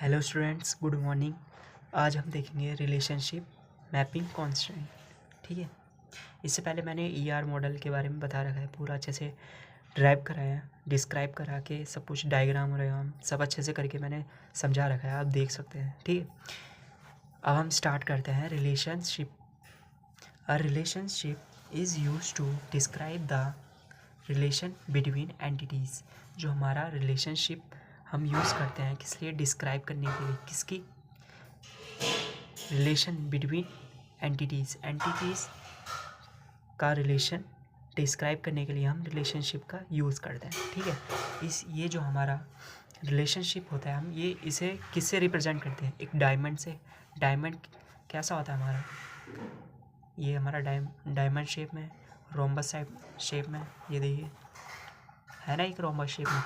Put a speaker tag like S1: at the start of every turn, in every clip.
S1: Hello students, good morning. आज हम देखेंगे रिलेशनशिप मैपिंग कांस्टेंट। ठीक है। इससे पहले मैंने ईआर मॉडल के बारे में बता रखा है, पूरा अच्छे से ड्राइव कराया, डिस्क्राइब करा के सब कुछ, डायग्राम वगैरह सब अच्छे से करके मैंने समझा रखा है, आप देख सकते हैं। ठीक है। अब हम स्टार्ट करते हैं। Relationship. A relationship is use to describe the relation between entities. जो हमारा रिलेशनशिप हम यूज़ करते हैं किस लिए? डिस्क्राइब करने के लिए। किसकी? रिलेशन बिटवीन एंटिटीज़ का रिलेशन डिस्क्राइब करने के लिए हम रिलेशनशिप का यूज़ करते हैं। ठीक है। ये जो हमारा रिलेशनशिप होता है, हम ये इसे किससे रिप्रेजेंट करते हैं? एक डायमंड से। डायमंड कैसा होता है हमारा? ये हमारा डायमंड शेप में, रोम्बस शेप में, ये देखिए है ना, एक रोम्बस शेप में।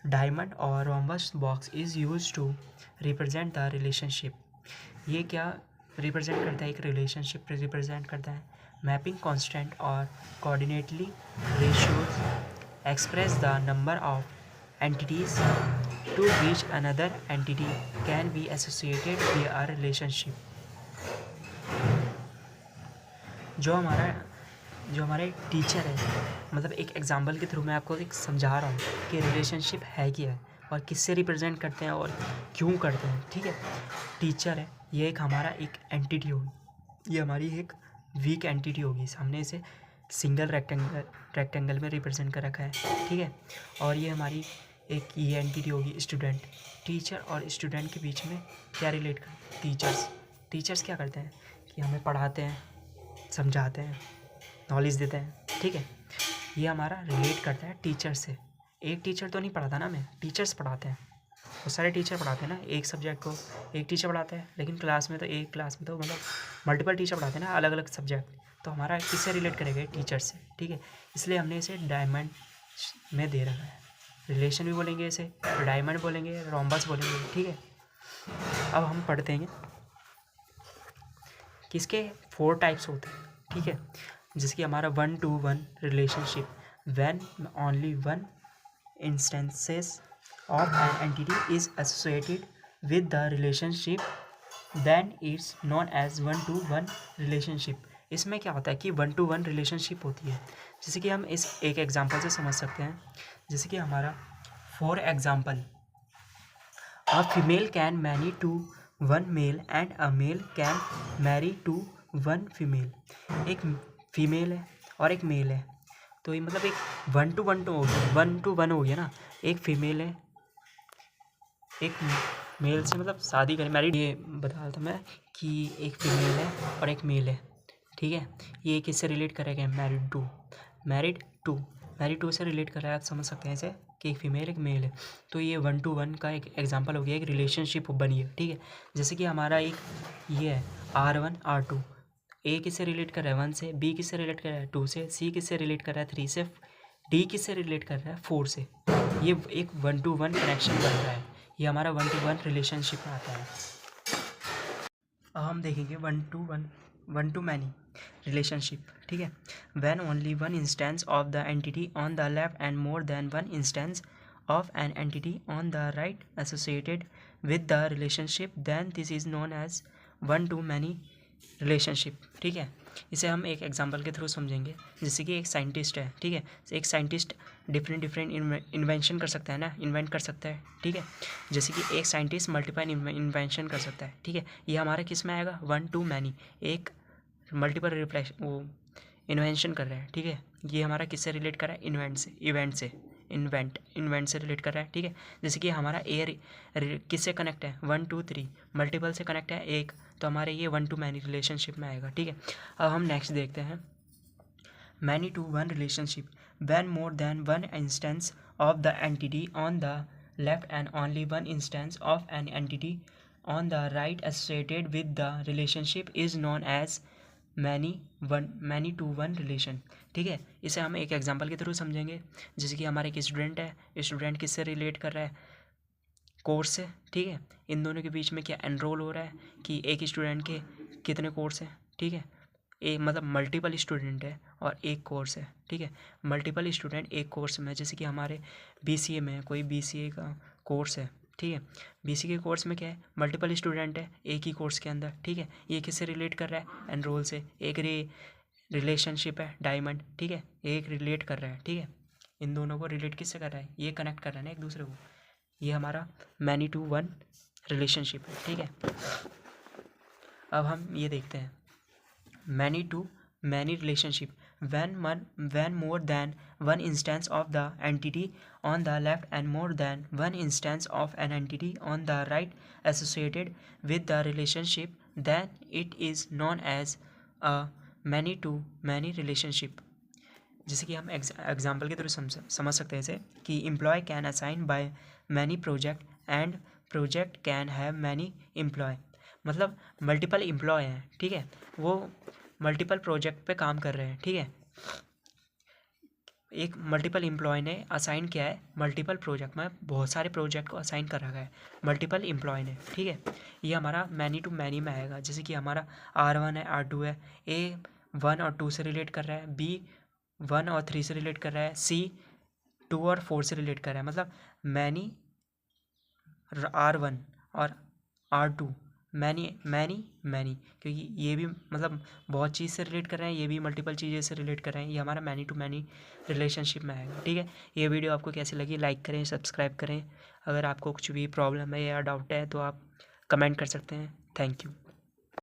S1: डायमंड और rhombus box is use to represent the relationship. ये क्या रिप्रेजेंट करता है? एक रिलेशनशिप रिप्रेजेंट करता है। मैपिंग कांस्टेंट और cardinality ratios express the number of entities to which another entity can be associated with a relationship. जो हमारे टीचर है, मतलब एक एग्जाम्पल के थ्रू मैं आपको एक समझा रहा हूँ कि रिलेशनशिप है क्या है और किससे रिप्रेजेंट करते हैं और क्यों करते हैं। ठीक है। टीचर है, ये एक हमारा एक एंटिटी होगी, ये हमारी एक वीक एंटिटी होगी। सामने इसे सिंगल रेक्टेंगल में रिप्रेजेंट कर रखा है। ठीक है। और ये हमारी एक ये एंटिटी होगी स्टूडेंट। टीचर और स्टूडेंट के बीच में क्या रिलेट कर? टीचर्स क्या करते हैं कि हमें पढ़ाते हैं, समझाते हैं, नॉलेज देते हैं। ठीक है। ये हमारा रिलेट करता है टीचर से। एक टीचर तो नहीं पढ़ाता ना, हमें टीचर्स पढ़ाते हैं। बहुत सारे टीचर पढ़ाते हैं ना, एक सब्जेक्ट को एक टीचर पढ़ाता है, लेकिन क्लास में तो मतलब मल्टीपल टीचर पढ़ाते हैं ना, अलग अलग सब्जेक्ट। तो हमारा किससे रिलेट करेगा? टीचर से। ठीक है। इसलिए हमने इसे डायमंड में दे रखा है। रिलेशन भी बोलेंगे इसे, डायमंड बोलेंगे, रोम्बस बोलेंगे। ठीक है। अब हम पढ़ते हैं किसके 4 टाइप्स होते हैं। ठीक है। जिसकी हमारा 1-to-1 relationship, when only one instances of an entity is associated with the relationship, then it's known as 1-to-1 relationship। इसमें क्या होता है कि 1-to-1 रिलेशनशिप होती है। जैसे कि हम इस एक एग्जांपल से समझ सकते हैं। जैसे कि हमारा for example, a female can marry to one male and a male can marry to one female. एक फीमेल है और एक मेल है, तो ये मतलब एक 1-to-1 तो हो गया, 1-to-1 हो गया ना। एक फीमेल है, एक मेल से मतलब शादी करें, मैरिड। ये बता रहा था मैं कि एक फीमेल है और एक मेल है। ठीक है। ये किससे रिलेट करेगा? मैरिड टू से रिलेट कर रहा है। आप समझ सकते हैं इसे कि एक फीमेल एक मेल है, तो ये 1-to-1 का एक एग्जांपल हो गया, एक रिलेशनशिप बनी है। ठीक है। जैसे कि हमारा एक ये है R1 R2। ए किससे रिलेट कर रहा है? 1 से। बी किससे रिलेट कर रहा है? 2 से। सी किससे रिलेट कर रहा है? 3 से। डी किससे रिलेट कर रहा है? 4 से। ये एक 1-to-1 कनेक्शन बन रहा है, ये हमारा 1-to-1 रिलेशनशिप में आता है। अब हम देखेंगे 1-to-मैनी रिलेशनशिप। ठीक है। When only one instance of the entity on the left and more than one instance of an entity on the right associated with the relationship, then this is known as 1-to-मैनी relationship. ठीक है। इसे हम एक example के through समझेंगे। जैसे कि एक साइंटिस्ट है। ठीक है। एक साइंटिस्ट डिफरेंट इन्वेंशन कर सकता है ना, इन्वेंट कर सकता है। ठीक है। जैसे कि एक साइंटिस्ट मल्टीपल इन्वेंशन कर सकता है। ठीक है। ये हमारा किस में आएगा? 1-to-मैनी। एक मल्टीपल रिफ्लेक्शन वो इन्वेंशन कर रहा है। ठीक है। ये हमारा किससे रिलेट कर रहा है? इन्वेंट से रिलेट कर रहा है। ठीक है। जैसे कि हमारा एयर किससे कनेक्ट है? 1-to-3 मल्टीपल से कनेक्ट है एक, तो हमारे ये 1-to-मैनी रिलेशनशिप में आएगा। ठीक है। अब हम नेक्स्ट देखते हैं मैनी-to-वन relationship, when more than one instance of the entity on the left and only one instance of an entity on the right associated with the relationship is known as मैनी-to-वन रिलेशन। ठीक है। इसे हम एक example के through समझेंगे। जैसे कि हमारे एक स्टूडेंट है, स्टूडेंट किससे रिलेट कर रहा है? कोर्स से। ठीक है। इन दोनों के बीच में क्या एनरोल हो रहा है कि एक स्टूडेंट के कितने कोर्स हैं? ठीक है। एक मतलब मल्टीपल स्टूडेंट है और एक कोर्स है। ठीक है। मल्टीपल स्टूडेंट एक कोर्स में, जैसे कि हमारे बीसीए में कोई बीसीए का कोर्स है, ठीक है। बीसी के कोर्स में क्या है, मल्टीपल स्टूडेंट है एक ही कोर्स के अंदर, ठीक है। ये किससे रिलेट कर रहा है, एनरोल से। एक रिलेशनशिप है डायमंड, ठीक है, एक रिलेट कर रहा है, ठीक है। इन दोनों को रिलेट किससे कर रहा है, ये कनेक्ट कर रहा है ना एक दूसरे को। ये हमारा मैनी टू वन रिलेशनशिप है, ठीक है। अब हम ये देखते हैं many to many relationship when more than one instance of the entity on the left and more than one instance of an entity on the right associated with the relationship, then it is known as a many to many relationship। जैसे कि हम example के through समझ सकते हैं जैसे कि employ can assign by many project and project can have many employ. मतलब मल्टीपल एम्प्लॉय हैं, ठीक है, वो मल्टीपल प्रोजेक्ट पे काम कर रहे हैं, ठीक है। एक मल्टीपल एम्प्लॉय ने असाइन किया है मल्टीपल प्रोजेक्ट में, बहुत सारे प्रोजेक्ट को असाइन कर रखा है मल्टीपल एम्प्लॉय ने, ठीक है। ये हमारा मैनी टू मैनी में आएगा। जैसे कि हमारा R1 है, R2 है, A 1 और 2 से रिलेट कर रहा है, B 1 और 3 से रिलेट कर रहा है, C 2 और 4 से रिलेट कर रहा है। मतलब मैनी R1 और R2 मैनी मैनी मैनी, क्योंकि ये भी मतलब बहुत चीज़ से रिलेट कर रहे हैं, ये भी मल्टीपल चीज़ें से रिलेट कर रहे हैं। ये हमारा मैनी टू मैनी रिलेशनशिप में आएगा, ठीक है। ये वीडियो आपको कैसी लगी, लाइक करें, सब्सक्राइब करें। अगर आपको कुछ भी प्रॉब्लम है या डाउट है तो आप कमेंट कर सकते हैं। Thank you.